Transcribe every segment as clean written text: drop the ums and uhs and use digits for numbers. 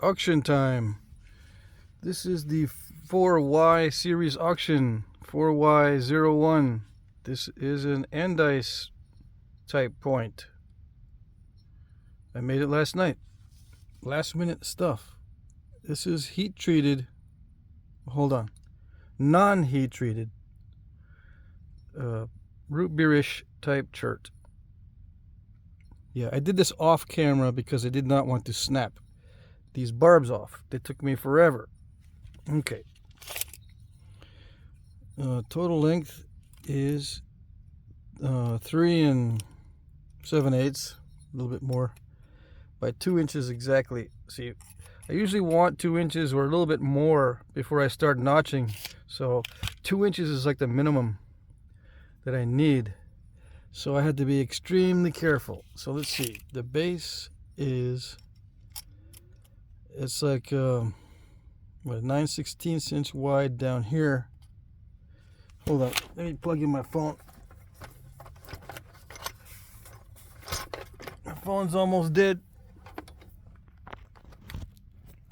auction time. This is the 4Y series auction, 4Y01. This is an Andice type point. I made it last night. Last minute stuff. This is heat treated. Hold on. Non-heat treated. Root beerish type chert. Yeah, I did this off camera because I did not want to snap these barbs off. They took me forever. Okay. Total length is 3 7/8, a little bit more, by 2 inches exactly. See, I usually want 2 inches or a little bit more before I start notching. So 2 inches is like the minimum that I need. So I had to be extremely careful. So let's see. The base is, it's like 9/16 inch wide down here. Hold on, let me plug in my phone. My phone's almost dead.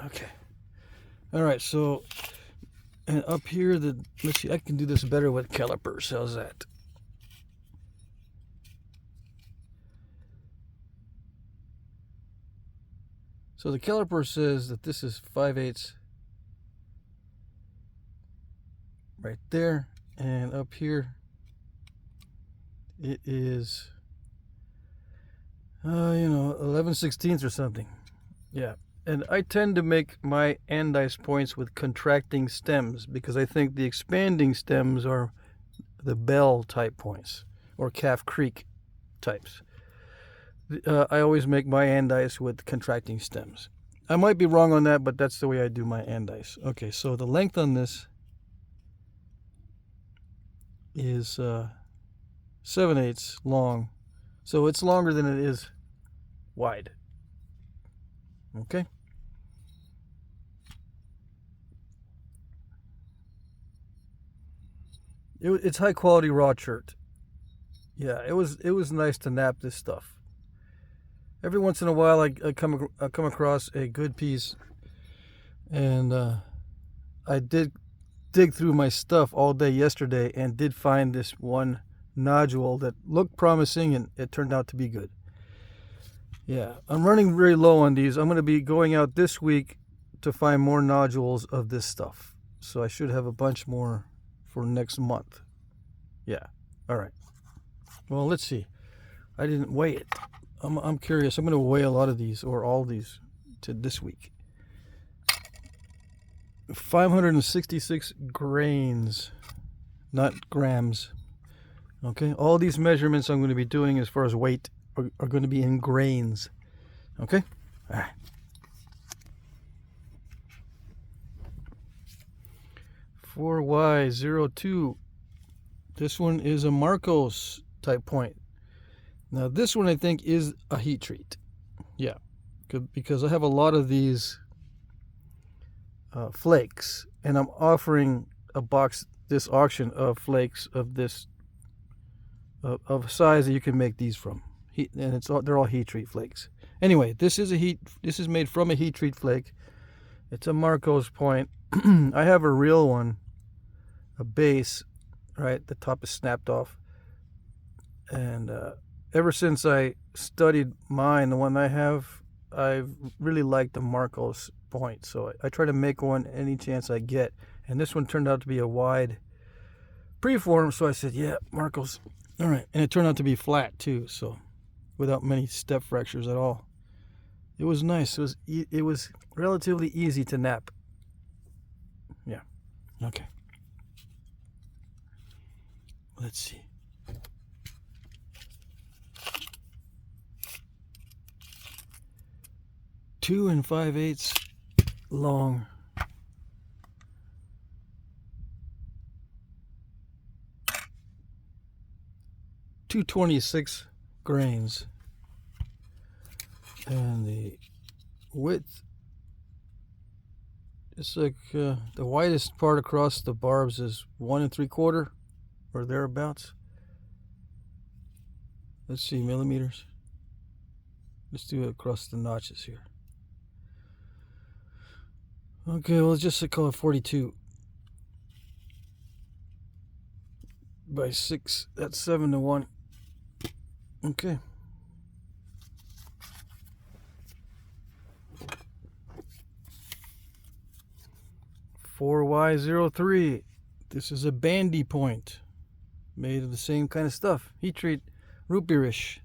Okay. All right, so, and up here, let's see, I can do this better with calipers. How's that? So the caliper says that this is 5/8 right there, and up here it is 11/16 or something. Yeah, and I tend to make my Andice points with contracting stems because I think the expanding stems are the bell type points or Calf Creek types. I always make my Andice with contracting stems. I might be wrong on that, but that's the way I do my Andice. Okay, so the length on this is 7/8 long. So it's longer than it is wide. Okay. It's high quality raw chert. Yeah, it was nice to nap this stuff. Every once in a while, I come across a good piece, and I did dig through my stuff all day yesterday and did find this one nodule that looked promising, and it turned out to be good. Yeah, I'm running very low on these. I'm going to be going out this week to find more nodules of this stuff, so I should have a bunch more for next month. Yeah, all right. Well, let's see. I didn't weigh it. I'm curious. I'm going to weigh a lot of these, or all these, to this week. 566 grains, not grams. Okay, all these measurements I'm going to be doing as far as weight are going to be in grains. Okay, all right. For Y02, this one is a Marcos type point. Now this one I think is a heat treat. Yeah, because I have a lot of these flakes, and I'm offering a box this auction of flakes of this of size that you can make these from. And they're all heat treat flakes. Anyway, this is made from a heat treat flake. It's a Marcos point. I have a real one, a base, right? The top is snapped off, and ever since I studied mine, the one I have, I've really liked the Marcos point. So I try to make one any chance I get. And this one turned out to be a wide preform, so I said, yeah, Marcos. All right. And it turned out to be flat too, so without many step fractures at all. It was nice. It was relatively easy to nap. Yeah. Okay. Let's see. Two 5/8 long. .226 grains, and the width is like the widest part across the barbs is 1 3/4 or thereabouts. Let's see, millimeters. Let's do it across the notches here. Okay, well, let's just call it 42 by 6. That's 7 to 1. Okay. (4Y03). This is a bandy point made of the same kind of stuff. Heat treat, root beerish.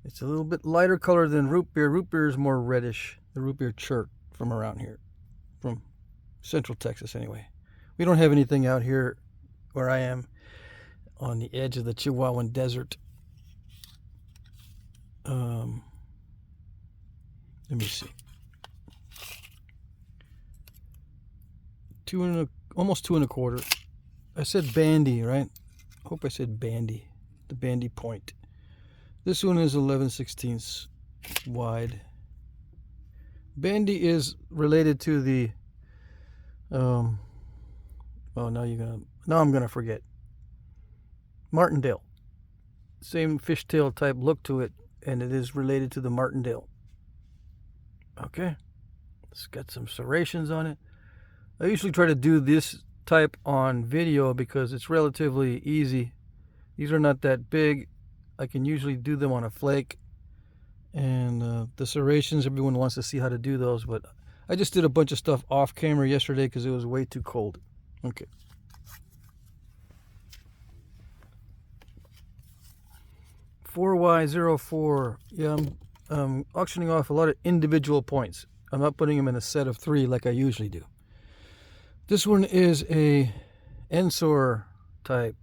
It's a little bit lighter color than root beer. Root beer is more reddish. The root beer chert from around here, from Central Texas anyway. We don't have anything out here where I am on the edge of the Chihuahuan Desert. Let me see. Almost 2 1/4. I said bandy, right? I hope I said bandy. The bandy point. This one is 11/16 wide. Bandy is related to the oh, now I'm gonna forget. Martindale. Same fishtail type look to it, and it is related to the Martindale. Okay. It's got some serrations on it. I usually try to do this type on video because it's relatively easy. These are not that big. I can usually do them on a flake. And the serrations, everyone wants to see how to do those, but I just did a bunch of stuff off camera yesterday because it was way too cold. Okay. (4Y04). Yeah, I'm auctioning off a lot of individual points. I'm not putting them in a set of 3 like I usually do. This one is a Ensor type.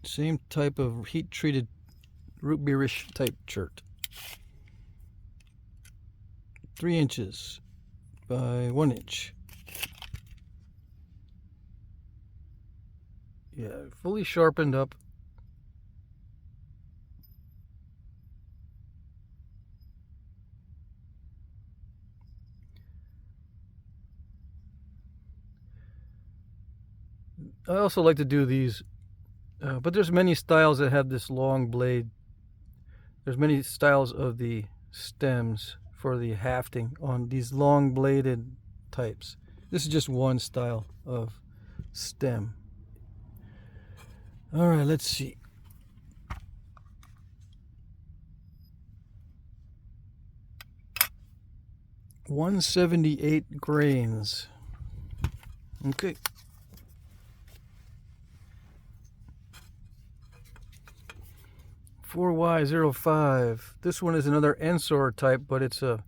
Same type of heat-treated root beerish type chert. 3 inches by 1 inch. Yeah, fully sharpened up. I also like to do these, but there's many styles that have this long blade. There's many styles of the stems for the hafting on these long bladed types. This is just one style of stem. All right, let's see. (178 grains). Okay. (4Y05). This one is another Ensor type, but it's a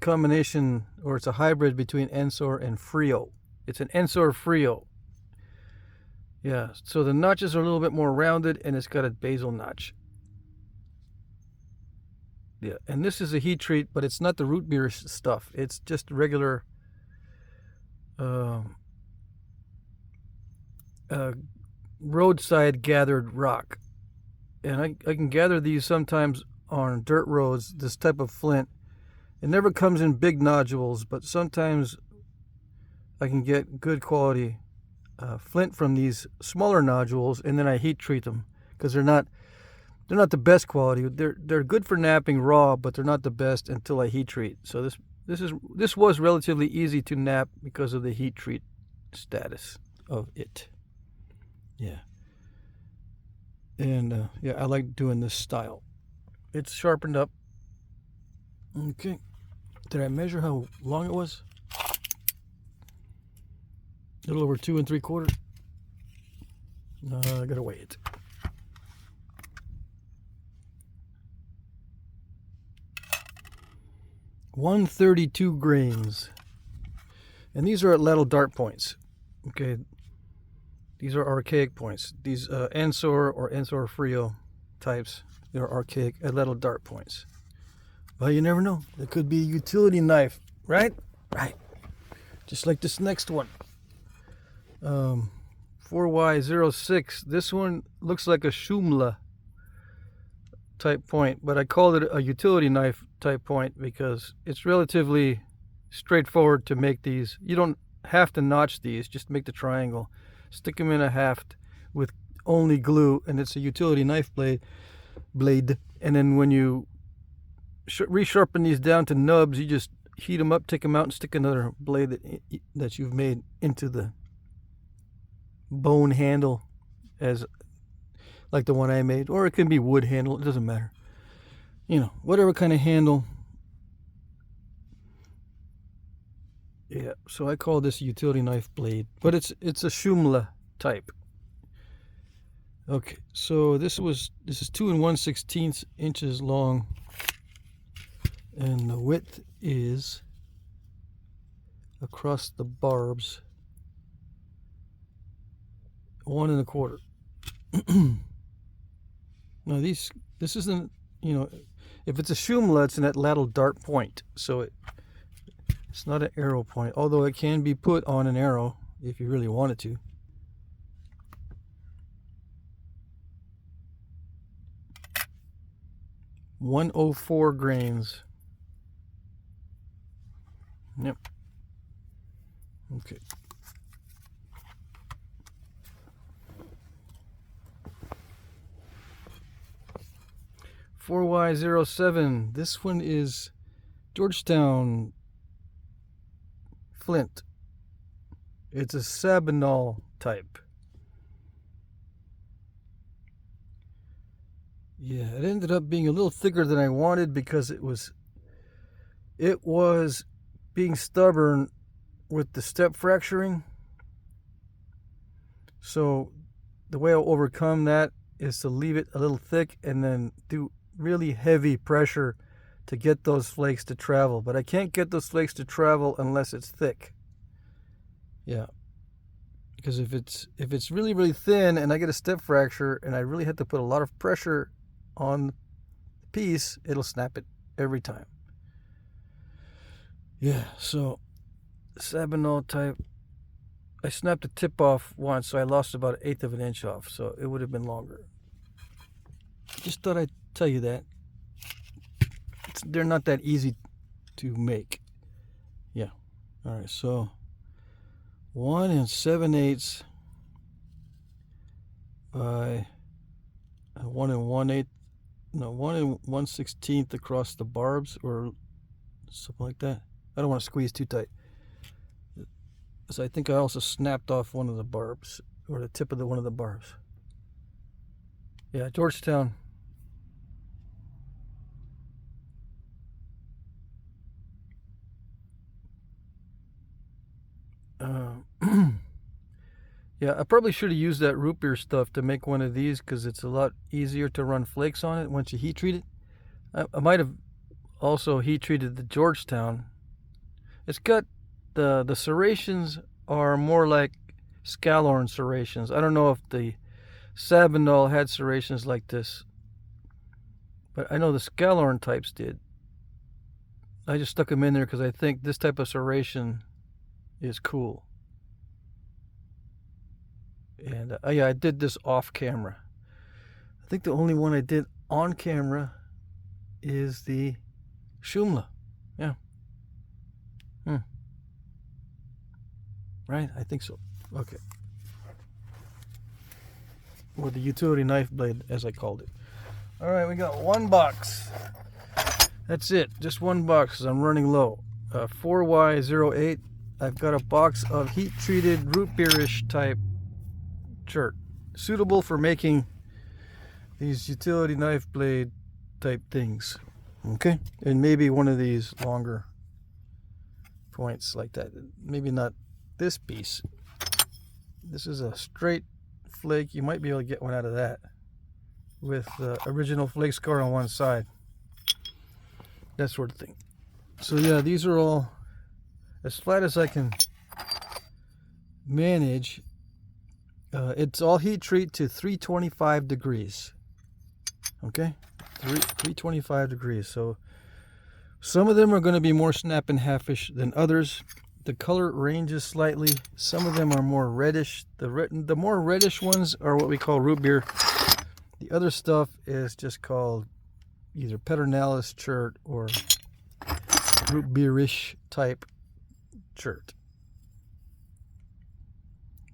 combination, or it's a hybrid between Ensor and Frio. It's an Ensor Frio. Yeah, so the notches are a little bit more rounded, and it's got a basal notch. Yeah, and this is a heat treat, but it's not the root beer stuff. It's just regular roadside gathered rock. And I can gather these sometimes on dirt roads, this type of flint. It never comes in big nodules, but sometimes I can get good quality flint from these smaller nodules, and then I heat treat them because they're not the best quality. They're good for knapping raw, but they're not the best until I heat treat. So this was relatively easy to knap because of the heat treat status of it. Yeah. And yeah, I like doing this style. It's sharpened up. Okay. Did I measure how long it was? A little over 2 3/4. No, I gotta weigh it. (132 grains). And these are at ladle dart points. Okay. These are archaic points. These Ensor or Ensor Frio types, they're archaic at ladle dart points. Well, you never know. It could be a utility knife, right? Right. Just like this next one. 4Y06. This one looks like a Shumla type point, but I called it a utility knife type point because it's relatively straightforward to make these. You don't have to notch these, just make the triangle. Stick them in a haft with only glue, and it's a utility knife blade. And then when you resharpen these down to nubs, you just heat them up, take them out, and stick another blade that you've made into the bone handle, as like the one I made, or it can be wood handle. It doesn't matter. You know, whatever kind of handle. Yeah, so I call this a utility knife blade, but it's a Shumla type. Okay, so this is 2 1/16 inches long, and the width is across the barbs 1 1/4. Now this isn't, you know, if it's a Shumla, it's in that lateral dart point, so it's not an arrow point, although it can be put on an arrow if you really wanted to. .104 grains. Yep. Okay. .4Y07. This one is Georgetown flint. It's a Sabinal type. Yeah, it ended up being a little thicker than I wanted because it was being stubborn with the step fracturing. So the way I'll overcome that is to leave it a little thick and then do really heavy pressure to get those flakes to travel. But I can't get those flakes to travel unless it's thick. Yeah. Because if it's really, really thin and I get a step fracture and I really have to put a lot of pressure on the piece, it'll snap it every time. Yeah, so Sabinal type. I snapped the tip off once, so I lost about 1/8 of an inch off, so it would have been longer. Just thought I'd tell you that. They're not that easy to make. Yeah. All right, so 1 7/8 by 1 1/8. No, 1 1/16 across the barbs or something like that. I don't want to squeeze too tight. So I think I also snapped off one of the barbs, or the tip of one of the barbs. Yeah, Georgetown. Yeah, I probably should have used that root beer stuff to make one of these because it's a lot easier to run flakes on it once you heat treat it. I might have also heat treated the Georgetown. It's got the serrations are more like Scalorn serrations. I don't know if the Sabinal had serrations like this, but I know the Scalorn types did. I just stuck them in there because I think this type of serration is cool. And yeah, I did this off camera. I think the only one I did on camera is the Shumla. Yeah. Right? I think so. Okay. Or the utility knife blade, as I called it. All right, we got one box. That's it. Just one box because I'm running low. 4Y08. I've got a box of heat-treated root beerish type chert, suitable for making these utility knife blade type things. Okay, and maybe one of these longer points like that. Maybe not this piece. This is a straight flake. You might be able to get one out of that with the original flake scar on one side, that sort of thing. So yeah, these are all as flat as I can manage. It's all heat treat to 325 degrees. Okay, 325 degrees. So some of them are going to be more snap and halfish than others. The color ranges slightly. Some of them are more reddish. The more reddish ones are what we call root beer. The other stuff is just called either Pedernales chert or root beerish type chert.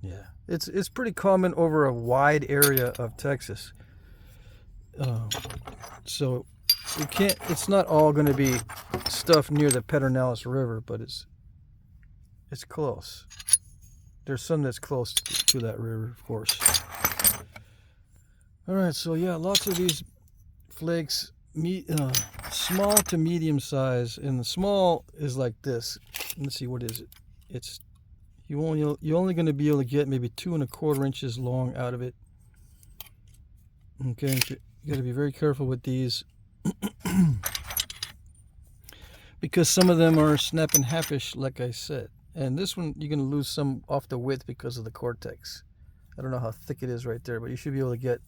Yeah, it's pretty common over a wide area of Texas. So it's not all going to be stuff near the Pedernales River, but it's close. There's some that's close to that river, of course. All right, so yeah, lots of these flakes, small to medium size, and the small is like this. Let's see, what is it? It's you're only going to be able to get maybe 2 1/4 inches long out of it. Okay, you got to be very careful with these because some of them are snap and halfish, like I said. And this one, you're going to lose some off the width because of the cortex. I don't know how thick it is right there, but you should be able to get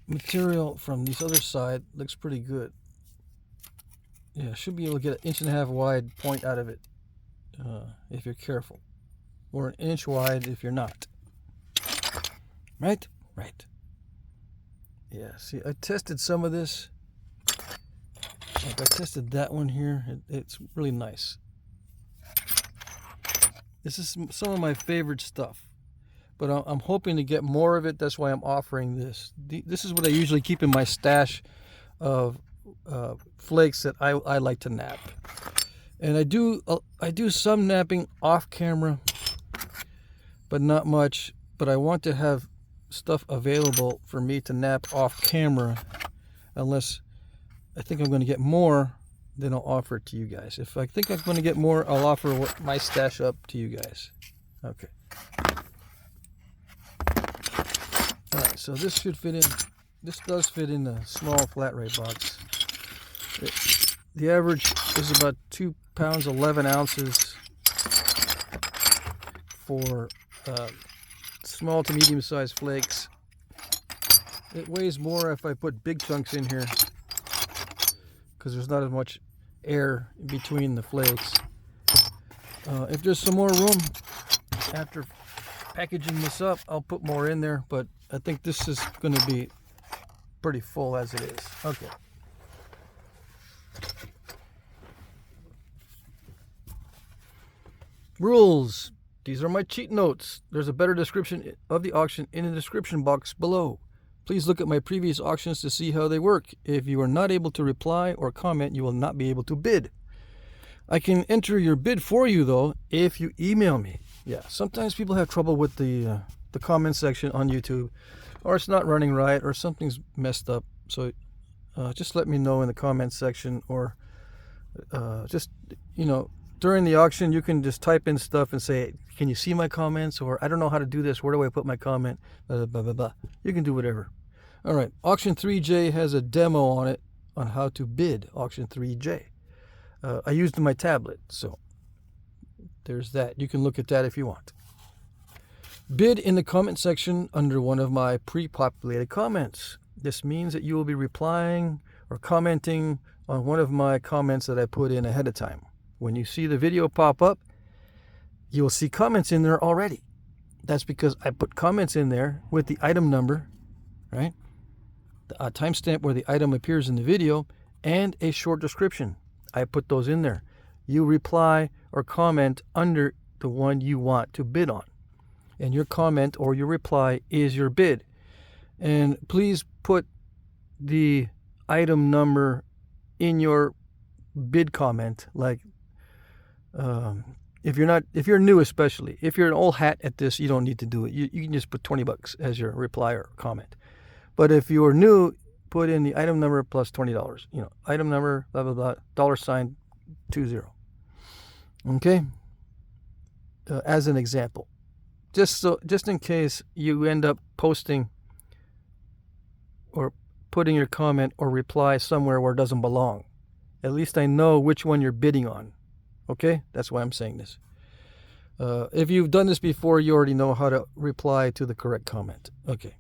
material from this other side. Looks pretty good. Yeah, should be able to get 1.5 inch wide point out of it if you're careful, or 1 inch wide if you're not. Right? Right. Yeah, see, I tested some of this. Like I tested that one here. It's really nice. This is some of my favorite stuff, but I'm hoping to get more of it. That's why I'm offering this. This is what I usually keep in my stash of flakes that I like to nap. And I do some napping off camera, but not much. But I want to have stuff available for me to nap off camera, unless I think I'm going to get more. Then I'll offer it to you guys. If I think I'm going to get more, I'll offer my stash up to you guys. Okay. All right, so this should fit in. This does fit in a small flat rate box. The average is about 2 pounds 11 ounces for small to medium sized flakes. It weighs more if I put big chunks in here, because there's not as much air between the flakes. If there's some more room after packaging this up, I'll put more in there, but I think this is going to be pretty full as it is. Okay. Rules. These are my cheat notes. There's a better description of the auction in the description box below. Please look at my previous auctions to see how they work. If you are not able to reply or comment, you will not be able to bid. I can enter your bid for you, though, if you email me. Yeah, sometimes people have trouble with the comment section on YouTube, or it's not running right, or something's messed up. So just let me know in the comment section, or just, during the auction, you can just type in stuff and say, can you see my comments? Or I don't know how to do this. Where do I put my comment? Blah, blah, blah, blah. You can do whatever. All right. Auction 3J has a demo on it on how to bid Auction 3J. I used my tablet, so there's that. You can look at that if you want. Bid in the comment section under one of my pre-populated comments. This means that you will be replying or commenting on one of my comments that I put in ahead of time. When you see the video pop up, you'll see comments in there already. That's because I put comments in there with the item number, right? A timestamp where the item appears in the video, and a short description. I put those in there. You reply or comment under the one you want to bid on. And your comment or your reply is your bid. And please put the item number in your bid comment, like if you're new, especially if you're an old hat at this, you don't need to do it. You can just put $20 as your reply or comment. But if you're new, put in the item number plus $20. Item number blah blah blah $20. Okay. As an example, just in case you end up posting or putting your comment or reply somewhere where it doesn't belong, at least I know which one you're bidding on. Okay, that's why I'm saying this. If you've done this before, you already know how to reply to the correct comment. Okay.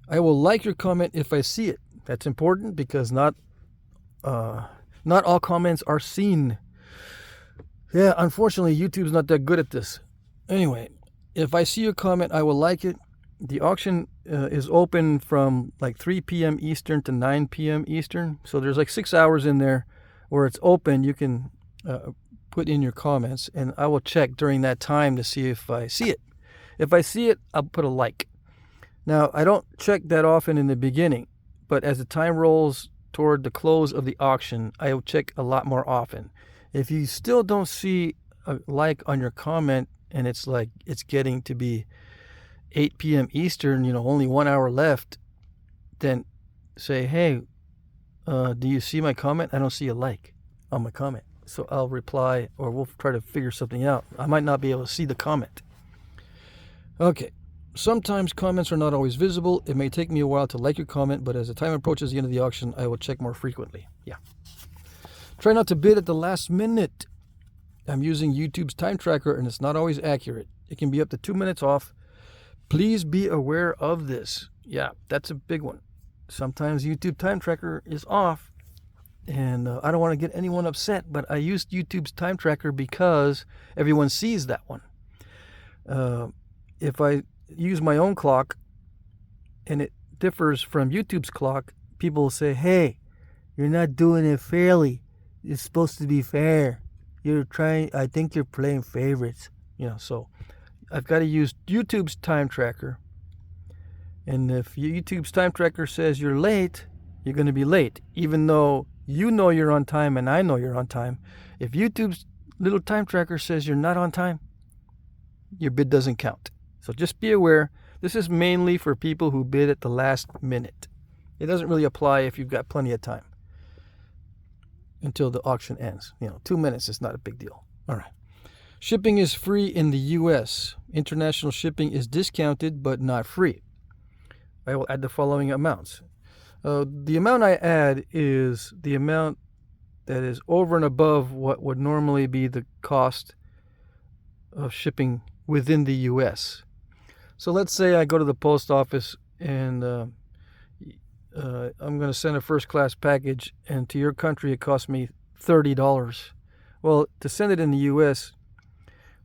I will like your comment if I see it. That's important because not all comments are seen. Yeah, unfortunately, YouTube's not that good at this. Anyway, if I see your comment, I will like it. The auction is open from like 3 p.m. Eastern to 9 p.m. Eastern. So there's like 6 hours in there where it's open. You can put in your comments, and I will check during that time to see if I see it. If I see it, I'll put a like. Now, I don't check that often in the beginning, but as the time rolls toward the close of the auction, I will check a lot more often. If you still don't see a like on your comment and it's like it's getting to be 8 p.m. Eastern, only 1 hour left, then say, hey, do you see my comment? I don't see a like on my comment. So I'll reply, or we'll try to figure something out. I might not be able to see the comment. Okay. Sometimes comments are not always visible. It may take me a while to like your comment, but as the time approaches the end of the auction, I will check more frequently. Yeah. Try not to bid at the last minute. I'm using YouTube's time tracker, and it's not always accurate. It can be up to 2 minutes off. Please be aware of this. Yeah, that's a big one. Sometimes YouTube time tracker is off, and I don't want to get anyone upset, but I used YouTube's time tracker because everyone sees that one. If I use my own clock and it differs from YouTube's clock, people will say, hey, you're not doing it fairly. It's supposed to be fair. I think you're playing favorites. So I've got to use YouTube's time tracker. And if YouTube's time tracker says you're late, you're going to be late, even though you know you're on time and I know you're on time. If YouTube's little time tracker says you're not on time, your bid doesn't count. So just be aware, this is mainly for people who bid at the last minute. It doesn't really apply if you've got plenty of time until the auction ends. 2 minutes is not a big deal. All right. Shipping is free in the U.S. International shipping is discounted but not free. I will add the following amounts. The amount I add is the amount that is over and above what would normally be the cost of shipping within the U.S. So let's say I go to the post office and I'm going to send a first-class package, and to your country it costs me $30. Well, to send it in the U.S.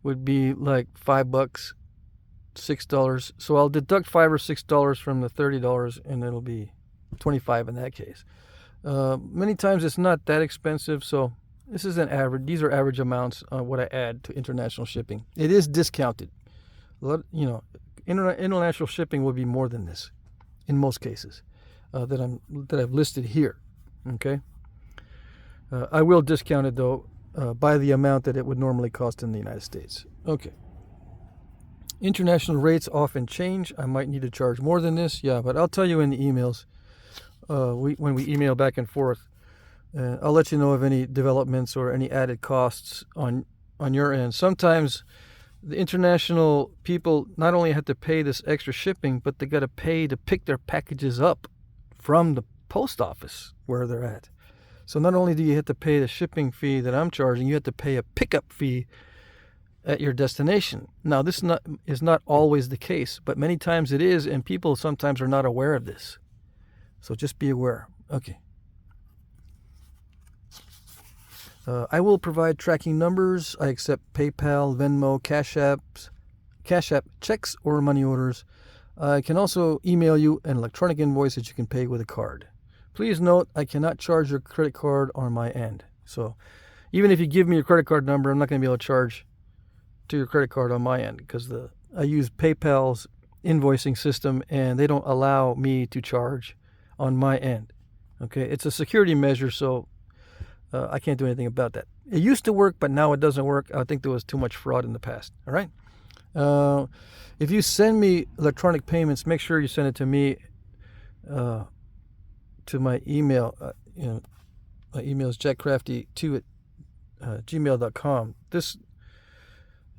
would be like $5, $6. So I'll deduct $5 or $6 from the $30, and it'll be $25 in that case. Many times it's not that expensive, so this is an average. These are average amounts on what I add to international shipping. It is discounted. International shipping will be more than this in most cases that I've listed here. Okay. I will discount it though by the amount that it would normally cost in the United States. Okay. International rates often change. I might need to charge more than this. Yeah, but I'll tell you in the emails when we email back and forth. I'll let you know of any developments or any added costs on your end. Sometimes the international people not only have to pay this extra shipping, but they got to pay to pick their packages up from the post office where they're at. So not only do you have to pay the shipping fee that I'm charging, you have to pay a pickup fee at your destination. Now, this is not always the case, but many times it is, and people sometimes are not aware of this. So just be aware. Okay. I will provide tracking numbers. I accept PayPal, Venmo, Cash App, checks, or money orders. I can also email you an electronic invoice that you can pay with a card. Please note, I cannot charge your credit card on my end. So even if you give me your credit card number, I'm not going to be able to charge to your credit card on my end because I use PayPal's invoicing system and they don't allow me to charge on my end. Okay, it's a security measure, so I can't do anything about that. It used to work, but now it doesn't work. I think there was too much fraud in the past. All right. If you send me electronic payments, make sure you send it to me to my email. My email is jackcrafty2@gmail.com. This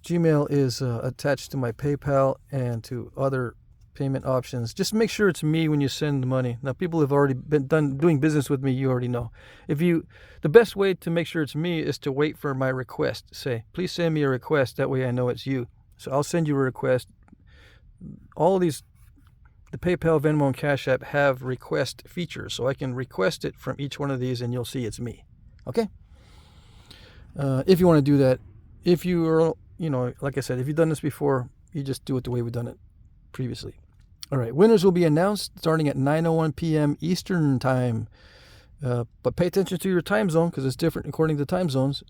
Gmail is attached to my PayPal and to other payment options. Just make sure it's me when you send the money. Now, people have already been doing business with me. You already know. The best way to make sure it's me is to wait for my request. Say, please send me a request. That way I know it's you. So I'll send you a request. All of these, the PayPal, Venmo, and Cash App have request features. So I can request it from each one of these and you'll see it's me. Okay? If you want to do that, if you are, like I said, if you've done this before, you just do it the way we've done it previously. All right, winners will be announced starting at 9:01 p.m. Eastern time. But pay attention to your time zone because it's different according to time zones.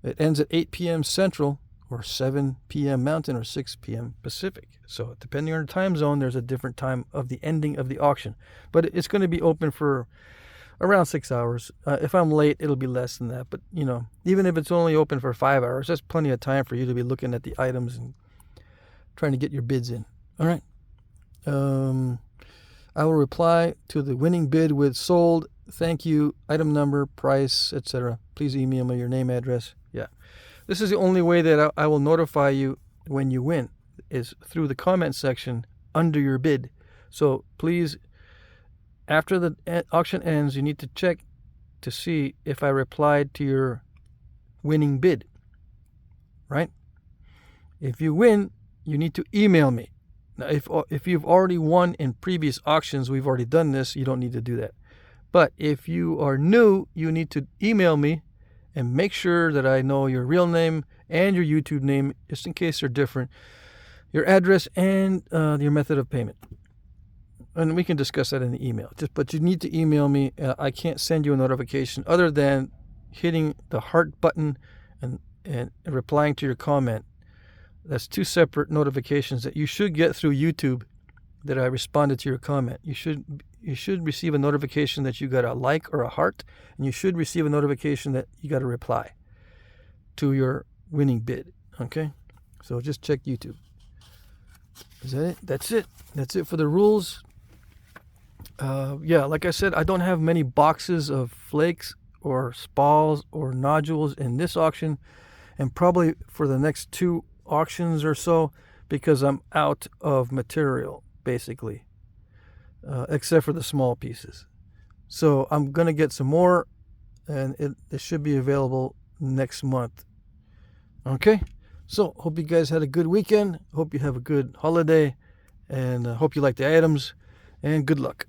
It ends at 8 p.m. Central or 7 p.m. Mountain or 6 p.m. Pacific. So depending on your time zone, there's a different time of the ending of the auction. But it's going to be open for around 6 hours. If I'm late, it'll be less than that. But, you know, even if it's only open for 5 hours, that's plenty of time for you to be looking at the items and trying to get your bids in. All right. I will reply to the winning bid with sold, thank you, item number, price, etc. Please email me your name, address. Yeah. This is the only way that I will notify you when you win, is through the comment section under your bid. So please, after the auction ends, you need to check to see if I replied to your winning bid. Right? If you win, you need to email me. Now, if you've already won in previous auctions, we've already done this, you don't need to do that. But if you are new, you need to email me and make sure that I know your real name and your YouTube name, just in case they're different, your address, and your method of payment. And we can discuss that in the email. But you need to email me. I can't send you a notification other than hitting the heart button and replying to your comment. That's two separate notifications that you should get through YouTube that I responded to your comment. You should receive a notification that you got a like or a heart, and you should receive a notification that you got a reply to your winning bid. Okay? So just check YouTube. Is that it? That's it. That's it for the rules. Yeah, like I said, I don't have many boxes of flakes or spalls or nodules in this auction, and probably for the next 2 auctions or so, because I'm out of material, basically, except for the small pieces. So I'm going to get some more, and it should be available next month. Okay? So hope you guys had a good weekend. Hope you have a good holiday, and hope you like the items, and good luck.